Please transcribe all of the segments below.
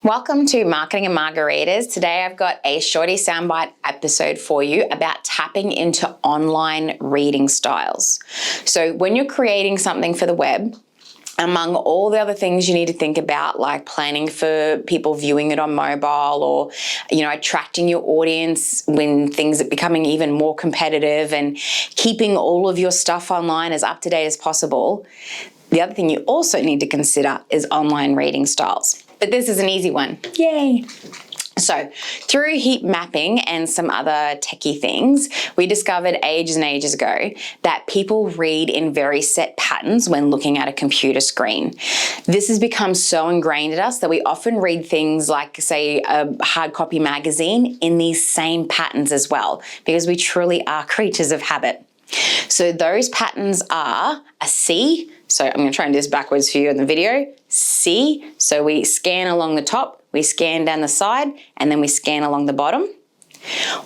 Welcome to Marketing and Margaritas. Today I've got a shorty soundbite episode for you about tapping into online reading styles. So when you're creating something for the web, among all the other things you need to think about, like planning for people viewing it on mobile or, attracting your audience when things are becoming even more competitive and keeping all of your stuff online as up to date as possible, the other thing you also need to consider is online reading styles. But this is an easy one. Yay! So through heat mapping and some other techie things, we discovered ages and ages ago that people read in very set patterns when looking at a computer screen. This has become so ingrained in us that we often read things like, say, a hard copy magazine in these same patterns as well, because we truly are creatures of habit. So those patterns are a C. So I'm going to try and do this backwards for you in the video. C, so we scan along the top, we scan down the side, and then we scan along the bottom.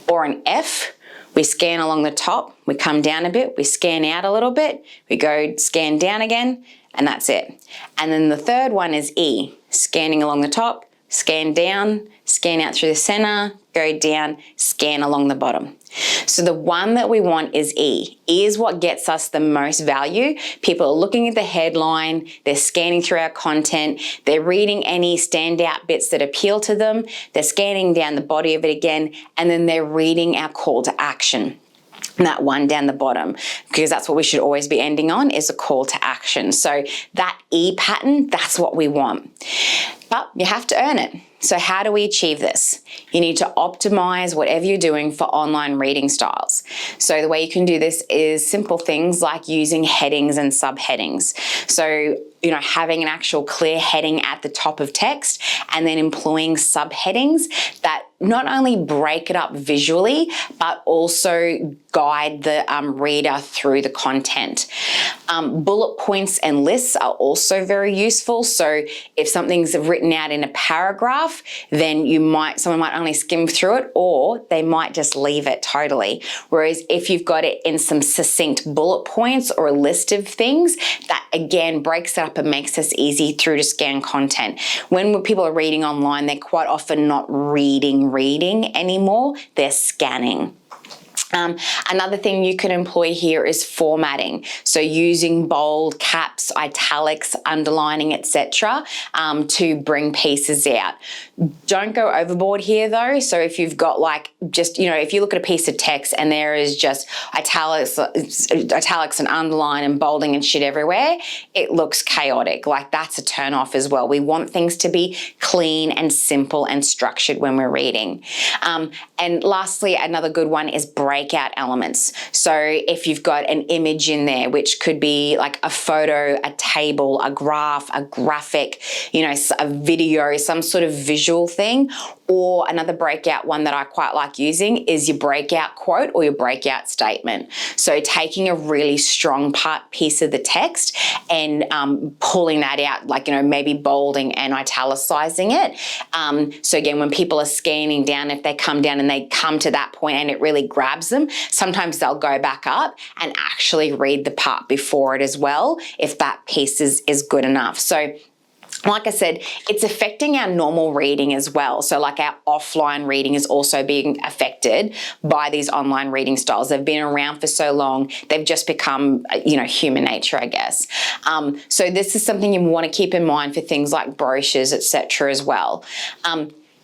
Or an F, we scan along the top, we come down a bit, we scan out a little bit, we go scan down again, and that's it. And then the third one is E, scanning along the top, scan down, scan out through the center, go down, scan along the bottom. So the one that we want is E. E is what gets us the most value. People are looking at the headline, they're scanning through our content, they're reading any standout bits that appeal to them, they're scanning down the body of it again, and then they're reading our call to action. That one down the bottom, because that's what we should always be ending on, is a call to action. So that E pattern, that's what we want. But you have to earn it. So how do we achieve this? You need to optimize whatever you're doing for online reading styles. So the way you can do this is simple things like using headings and subheadings. So, having an actual clear heading at the top of text and then employing subheadings that not only break it up visually, but also guide the reader through the content. Bullet points and lists are also very useful. So if something's written out in a paragraph, then someone might only skim through it, or they might just leave it totally. Whereas if you've got it in some succinct bullet points or a list of things, that again breaks it up and makes this easy through to scan content. When people are reading online, they're quite often not reading anymore, they're scanning. Another thing you can employ here is formatting. So using bold, caps, italics, underlining, etc., to bring pieces out. Don't go overboard here though. So if you've got if you look at a piece of text and there is just italics and underline and bolding and shit everywhere, it looks chaotic. That's a turn off as well. We want things to be clean and simple and structured when we're reading. And lastly, another good one is breakout elements. So if you've got an image in there, which could be like a photo, a table, a graph, a graphic, a video, some sort of visual thing, or another breakout one that I quite like using is your breakout quote or your breakout statement. So taking a really strong piece of the text and pulling that out, maybe bolding and italicizing it. So again, when people are scanning down, if they come down and they come to that point and it really grabs them, sometimes they'll go back up and actually read the part before it as well, if that piece is good enough. So like I said, it's affecting our normal reading as well. So our offline reading is also being affected by these online reading styles. They've been around for so long, they've just become, human nature, I guess. So this is something you want to keep in mind for things like brochures, etc. as well.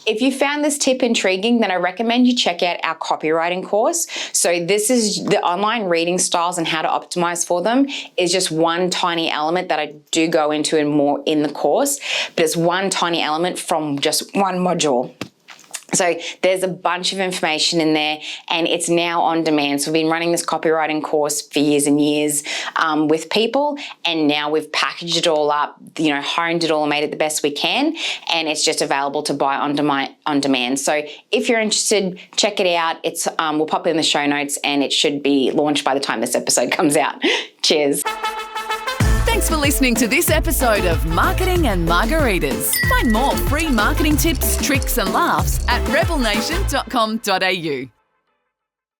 If you found this tip intriguing, then I recommend you check out our copywriting course. So this is the online reading styles and how to optimize for them is just one tiny element that I do go into more in the course, but it's one tiny element from just one module. So there's a bunch of information in there and it's now on demand. So we've been running this copywriting course for years and years with people, and now we've packaged it all up, honed it all and made it the best we can, and it's just available to buy on demand. So if you're interested, check it out. It's we'll pop it in the show notes and it should be launched by the time this episode comes out. Cheers. Thanks for listening to this episode of Marketing and Margaritas. Find more free marketing tips, tricks and laughs at rebelnation.com.au.